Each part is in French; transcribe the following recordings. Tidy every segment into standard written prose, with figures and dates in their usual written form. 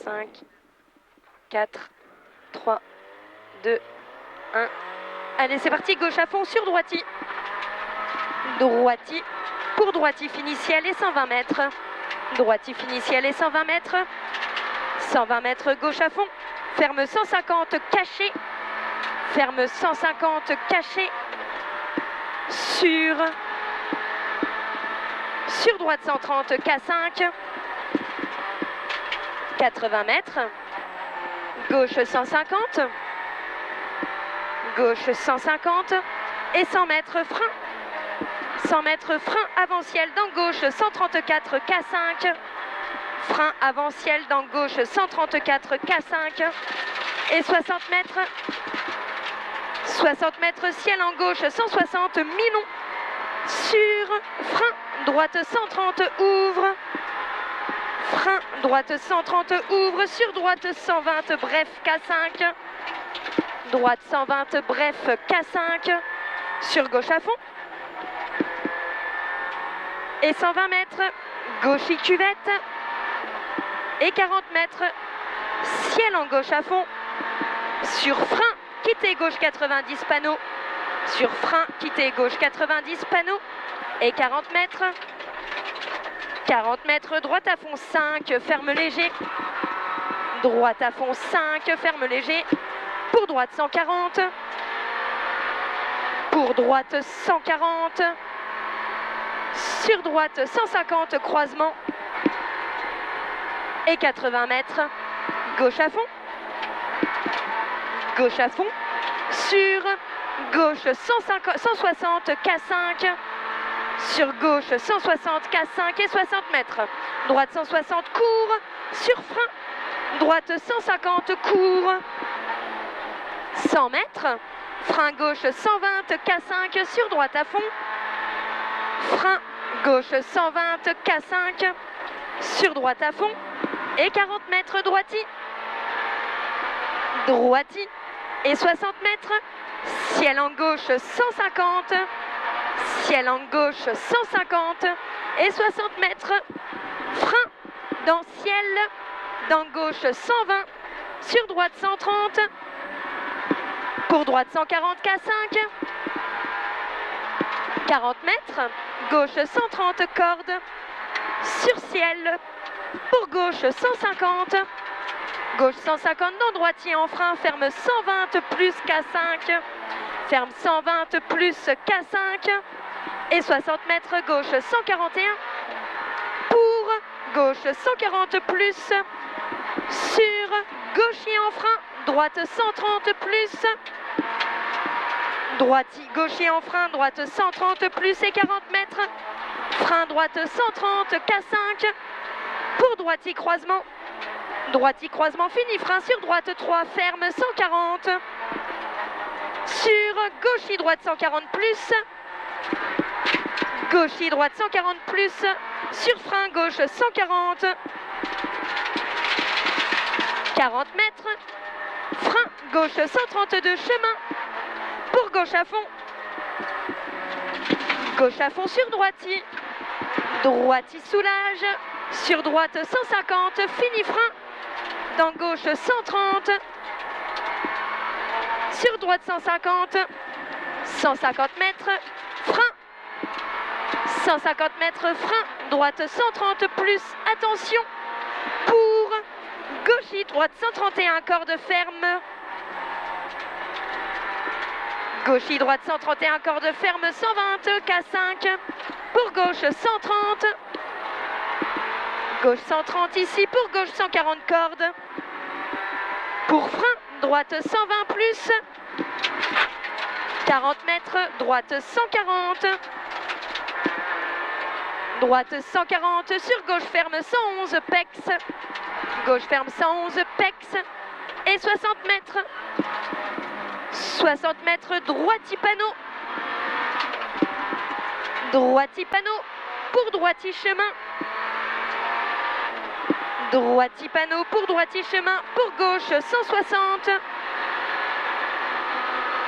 5, 4, 3, 2, 1. Allez, c'est parti, gauche à fond sur droiti. Droiti, pour droiti, finiciel et 120 mètres. Droiti, finiciel et 120 mètres. 120 mètres, gauche à fond. Ferme 150, caché. Ferme 150, caché. Sur droite 130, K5. 80 mètres. Gauche 150. Gauche 150. Et 100 mètres, frein. 100 mètres, frein avant-ciel dans gauche 134, K5. Frein avant-ciel dans gauche 134, K5. Et 60 mètres. 60 mètres, ciel en gauche 160, Minon. Sur frein, droite 130, ouvre. Frein, droite 130, ouvre. Sur droite 120, bref, K5. Droite 120, bref, K5. Sur gauche à fond. Et 120 mètres, gauche cuvette. Et 40 mètres, ciel en gauche à fond. Sur frein, quittez gauche 90 panneaux. Sur frein, quittez gauche 90 panneaux. Et 40 mètres. 40 mètres, droite à fond 5, ferme léger. Droite à fond 5, ferme léger. Pour droite 140. Pour droite 140. Sur droite 150, croisement. Et 80 mètres. Gauche à fond. Gauche à fond. Sur gauche 160, K5. Sur gauche 160, K5 et 60 mètres. Droite 160, court. Sur frein. Droite 150, court. 100 mètres. Frein gauche 120, K5 sur droite à fond. Frein gauche 120, K5 sur droite à fond. Et 40 mètres droiti. Droiti. Et 60 mètres. Ciel en gauche 150. Ciel en gauche 150. Et 60 mètres. Frein dans ciel. Dans gauche 120. Sur droite 130. Pour droite 140, K5. 40 mètres. Gauche 130, corde. Sur ciel. Pour gauche 150. Gauche 150 dans droitier en frein. Ferme 120 plus K5. Ferme 120 plus K5. Et 60 mètres. Gauche 141. Pour gauche 140 plus. Sur gauchier en frein. Droite 130 plus. Droiti, gauchier en frein, droite 130 plus et 40 mètres. Frein droite 130, K5. Pour droiti, croisement. Droiti, croisement, fini. Frein sur droite 3, ferme 140. Sur gauchis, droite 140 plus. Gauchis, droite 140 plus. Sur frein, gauche 140. 40 mètres. Frein, gauche 132, chemin. Pour gauche à fond. Gauche à fond sur droiti. Droiti soulage. Sur droite 150. Fini frein. Dans gauche 130. Sur droite 150. 150 mètres. Frein. 150 mètres. Frein. Droite 130 plus. Attention. Pour gauchis. Droite 131. Corde ferme. Gauchis, droite 131, corde ferme 120, K5. Pour gauche 130. Gauche 130 ici, pour gauche 140 cordes. Pour frein, droite 120 plus. 40 mètres, droite 140. Droite 140, sur gauche ferme 111, PEX. Gauche ferme 111, PEX. Et 60 mètres. 60 mètres, droiti panneau. Droiti panneau. Pour droiti chemin. Droiti panneau pour droiti chemin. Pour gauche 160.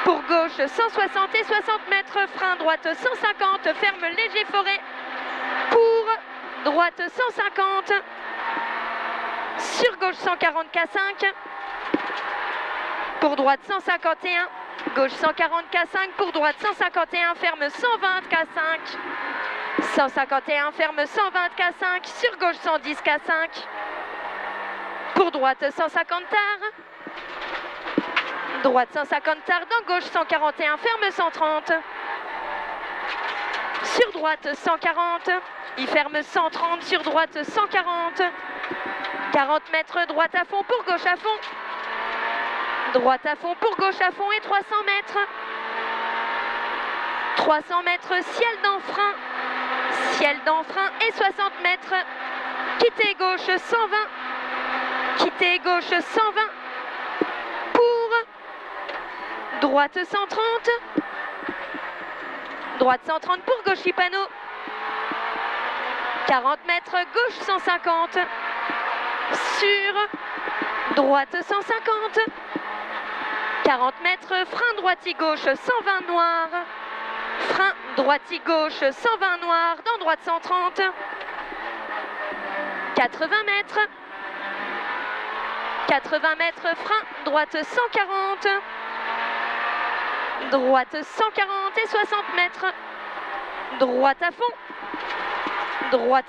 Pour gauche 160 et 60 mètres. Frein droite 150. Ferme léger forêt. Pour droite 150. sur gauche 140 K5, pour droite 151, gauche 140 K5, pour droite 151, ferme 120 K5, 151, ferme 120 K5, sur gauche 110 K5, pour droite 150 tard, droite 150 tard, dans gauche 141, ferme 130, sur droite 140, il ferme 130, sur droite 140, 40 mètres, droite à fond, pour gauche à fond, droite à fond, pour gauche à fond et 300 mètres, 300 mètres, ciel d'enfrein et 60 mètres, quittez gauche 120, quittez gauche 120, pour droite 130, droite 130 pour gauche Hipano, 40 mètres, gauche 150, sur droite 150, 40 mètres, frein droite-gauche 120 noir, frein droite-gauche 120 noir, dans droite 130, 80 mètres, 80 mètres, frein droite 140, droite 140 et 60 mètres, droite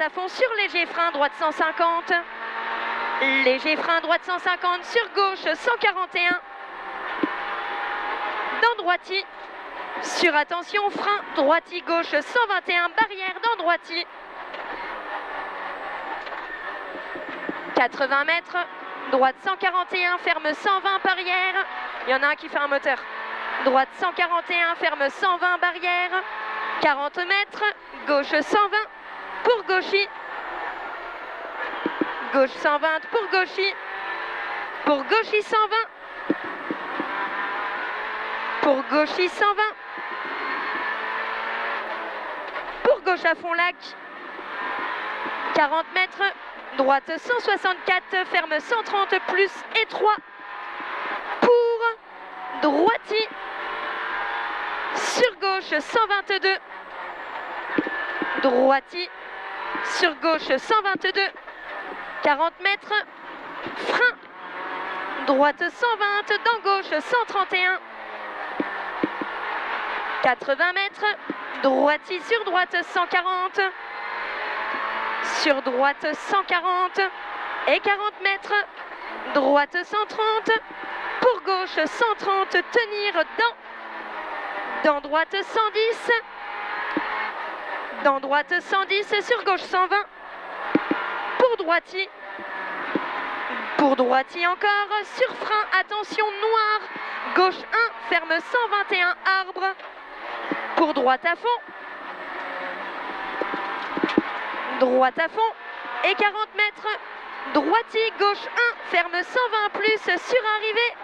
à fond sur léger frein, droite 150, léger frein, droite 150, sur gauche 141, dans droiti, sur attention, frein, droiti, gauche 121, barrière dans droiti, 80 mètres, droite 141, ferme 120, barrière, il y en a un qui fait un moteur, droite 141, ferme 120, barrière, 40 mètres, gauche 120, pour gauchi, gauche 120 pour gauchi 120, pour gauchi 120, pour gauche à fond lac, 40 mètres, droite 164, ferme 130 plus et 3, pour droiti, sur gauche 122, droiti, sur gauche 122, 40 mètres, frein, droite 120, dans gauche 131, 80 mètres, droiti sur droite 140, sur droite 140 et 40 mètres, droite 130, pour gauche 130, tenir dans droite 110, dans droite 110, sur gauche 120, pour droiti encore, sur frein, attention noir, gauche 1, ferme 121, arbre, pour droite à fond, et 40 mètres, droiti, gauche 1, ferme 120 plus, sur arrivée,